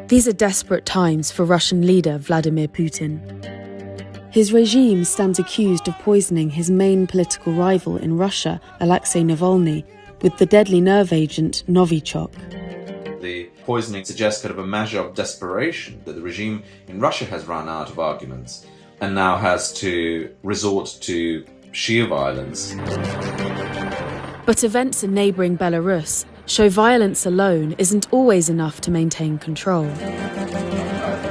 These are desperate times for Russian leader Vladimir Putin. His regime stands accused of poisoning his main political rival in Russia, Alexei Navalny, with the deadly nerve agent Novichok. The poisoning suggests kind of a measure of desperation that the regime in Russia has run out of arguments and now has to resort to sheer violence. But events in neighbouring Belarus show violence alone isn't always enough to maintain control.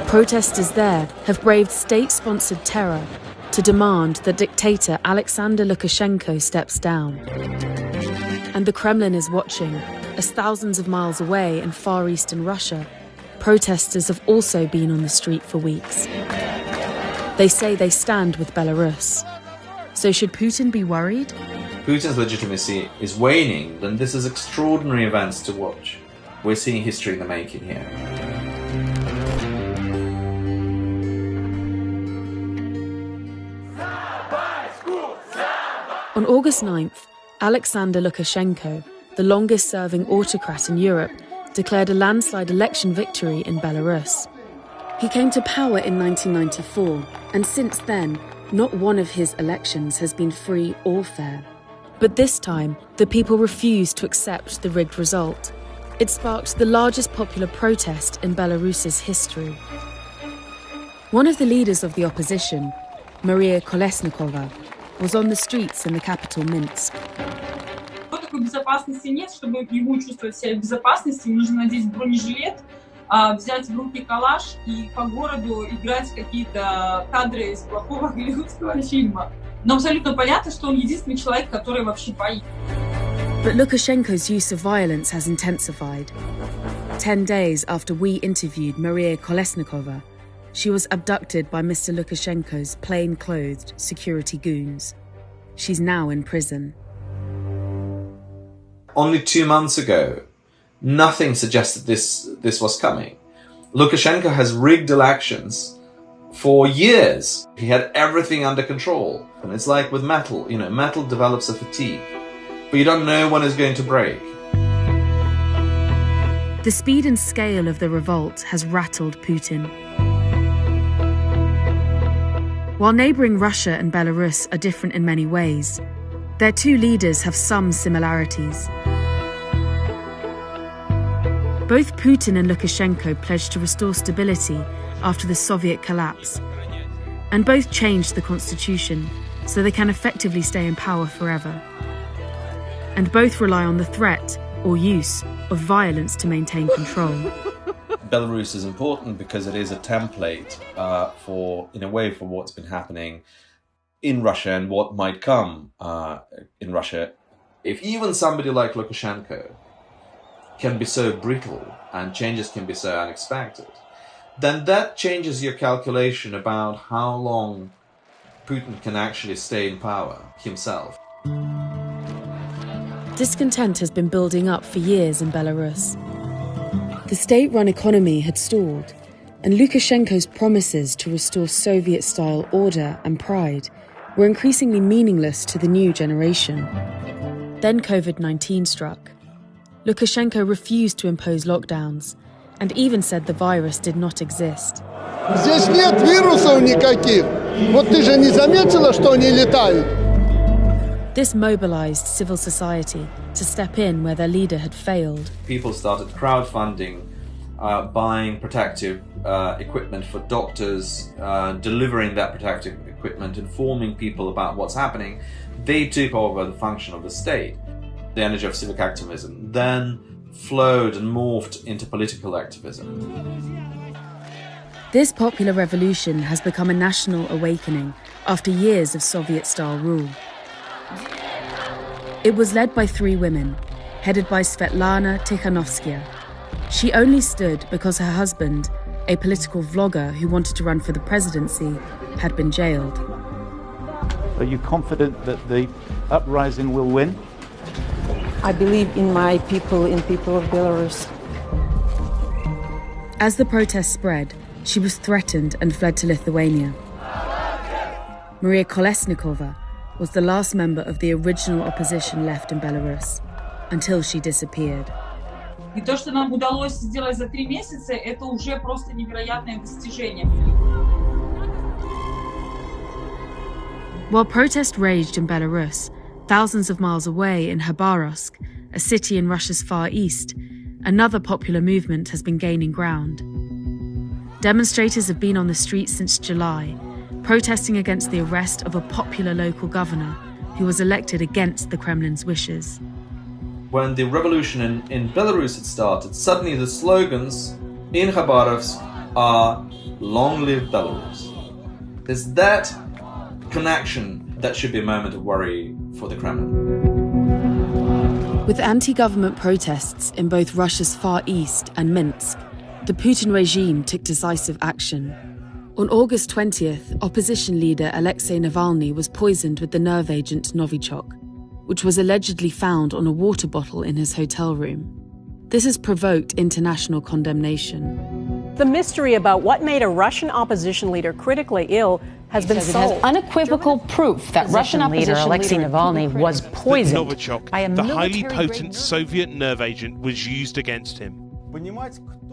Protesters there have braved state-sponsored terror to demand that dictator Alexander Lukashenko steps down. And the Kremlin is watching, as thousands of miles away in far eastern Russia, protesters have also been on the street for weeks. They say they stand with Belarus. So should Putin be worried? Putin's legitimacy is waning, and this is extraordinary events to watch. We're seeing history in the making here. On August 9th, Alexander Lukashenko, the longest-serving autocrat in Europe, declared a landslide election victory in Belarus. He came to power in 1994, and since then, not one of his elections has been free or fair. But this time, the people refused to accept the rigged result. It sparked the largest popular protest in Belarus's history. One of the leaders of the opposition, Maria Kolesnikova, was on the streets in the capital Minsk. Безопасности нет, чтобы ему чувствовать себя в безопасности, нужно надеть бронежилет, взять в руки калаш и по городу играть какие-то кадры из плохого голливудского фильма. Но абсолютно понятно, что он единственный человек, который вообще боится. But Lukashenko's use of violence has intensified. 10 days after we interviewed Maria Kolesnikova, she was abducted by Mr. Lukashenko's plain-clothed security goons. She's now in prison. Only 2 months ago, nothing suggested this was coming. Lukashenko has rigged elections for years. He had everything under control. And it's like with metal, metal develops a fatigue, but you don't know when it's going to break. The speed and scale of the revolt has rattled Putin. While neighbouring Russia and Belarus are different in many ways, their two leaders have some similarities. Both Putin and Lukashenko pledged to restore stability after the Soviet collapse, and both changed the constitution so they can effectively stay in power forever. And both rely on the threat or use of violence to maintain control. Belarus is important because it is a template for what's been happening in Russia and what might come in Russia. If even somebody like Lukashenko can be so brittle and changes can be so unexpected, then that changes your calculation about how long Putin can actually stay in power himself. Discontent has been building up for years in Belarus. The state-run economy had stalled, and Lukashenko's promises to restore Soviet-style order and pride were increasingly meaningless to the new generation. Then COVID-19 struck. Lukashenko refused to impose lockdowns and even said the virus did not exist. Здесь нет вирусов никаких. Вот ты же не заметила, что они летают? This mobilized civil society to step in where their leader had failed. People started crowdfunding, buying protective equipment for doctors, delivering that protective equipment, informing people about what's happening. They took over the function of the state. The energy of civic activism then flowed and morphed into political activism. This popular revolution has become a national awakening after years of Soviet-style rule. It was led by 3 women, headed by Svetlana Tikhanovskaya. She only stood because her husband, a political vlogger who wanted to run for the presidency, had been jailed. Are you confident that the uprising will win? I believe in my people, in people of Belarus. As the protests spread, she was threatened and fled to Lithuania. Maria Kolesnikova was the last member of the original opposition left in Belarus, until she disappeared. И то, что нам удалось сделать за 3 месяца, это уже просто невероятное достижение. While protests raged in Belarus, thousands of miles away in Khabarovsk, a city in Russia's far east, another popular movement has been gaining ground. Demonstrators have been on the streets since July, protesting against the arrest of a popular local governor who was elected against the Kremlin's wishes. When the revolution in Belarus had started, suddenly the slogans in Khabarovsk are "Long live Belarus." There's that connection that should be a moment of worry for the Kremlin. With anti-government protests in both Russia's far east and Minsk, the Putin regime took decisive action. On August 20th, opposition leader Alexei Navalny was poisoned with the nerve agent Novichok, which was allegedly found on a water bottle in his hotel room. This has provoked international condemnation. The mystery about what made a Russian opposition leader critically ill has been solved. It has unequivocal proof that Russian opposition leader Alexei Navalny was poisoned by a the highly military-grade potent Soviet nerve agent, was used against him.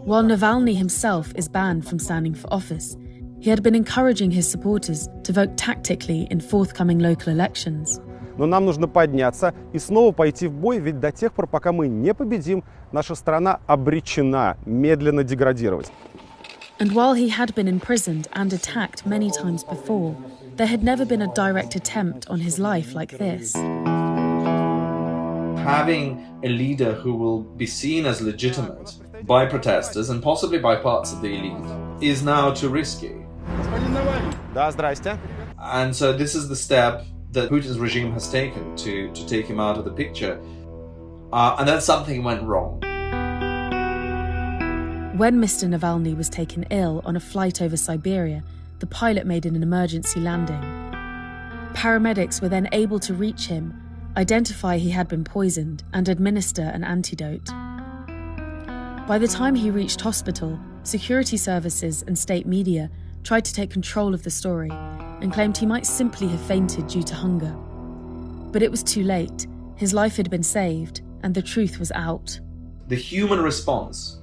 While Navalny himself is banned from standing for office, he had been encouraging his supporters to vote tactically in forthcoming local elections. Но нам нужно подняться и снова пойти в бой, ведь до тех пор, пока мы не победим, наша страна обречена медленно деградировать. And while he had been imprisoned and attacked many times before, there had never been a direct attempt on his life like this. Having a leader who will be seen as legitimate by protesters and possibly by parts of the elite is now too risky. Да, здрасте. And so this is the step that Putin's regime has taken to take him out of the picture. And then something went wrong. When Mr. Navalny was taken ill on a flight over Siberia, the pilot made an emergency landing. Paramedics were then able to reach him, identify he had been poisoned, and administer an antidote. By the time he reached hospital, security services and state media tried to take control of the story and claimed he might simply have fainted due to hunger. But it was too late. His life had been saved, and the truth was out. The human response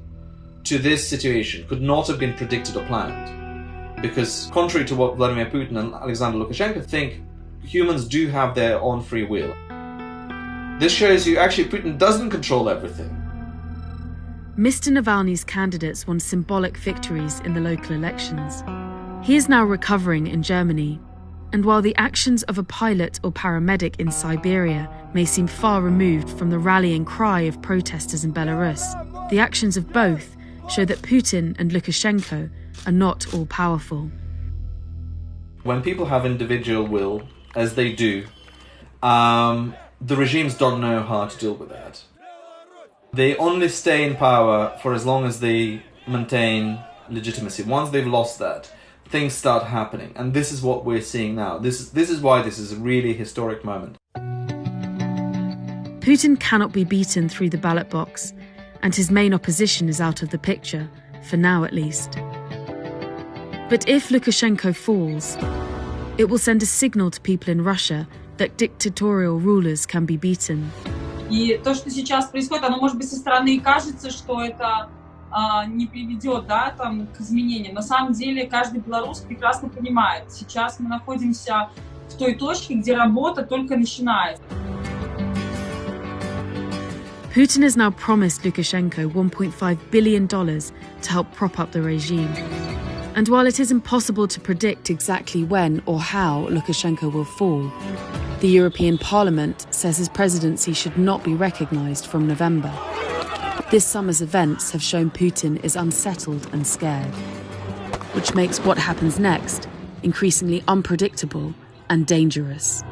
to this situation could not have been predicted or planned. Because contrary to what Vladimir Putin and Alexander Lukashenko think, humans do have their own free will. This shows you actually Putin doesn't control everything. Mr. Navalny's candidates won symbolic victories in the local elections. He is now recovering in Germany. And while the actions of a pilot or paramedic in Siberia may seem far removed from the rallying cry of protesters in Belarus, the actions of both show that Putin and Lukashenko are not all-powerful. When people have individual will, as they do, the regimes don't know how to deal with that. They only stay in power for as long as they maintain legitimacy. Once they've lost that, things start happening. And this is what we're seeing now. This is why this is a really historic moment. Putin cannot be beaten through the ballot box, and his main opposition is out of the picture, for now at least. But if Lukashenko falls, it will send a signal to people in Russia that dictatorial rulers can be beaten. И то, что сейчас происходит, оно, может быть, со стороны и кажется, что это не приведет, да, там, к изменениям. На самом деле, каждый белорус прекрасно понимает, сейчас мы находимся в той точке, где работа только начинается. Putin has now promised Lukashenko $1.5 billion to help prop up the regime. And while it is impossible to predict exactly when or how Lukashenko will fall, the European Parliament says his presidency should not be recognised from November. This summer's events have shown Putin is unsettled and scared, which makes what happens next increasingly unpredictable and dangerous.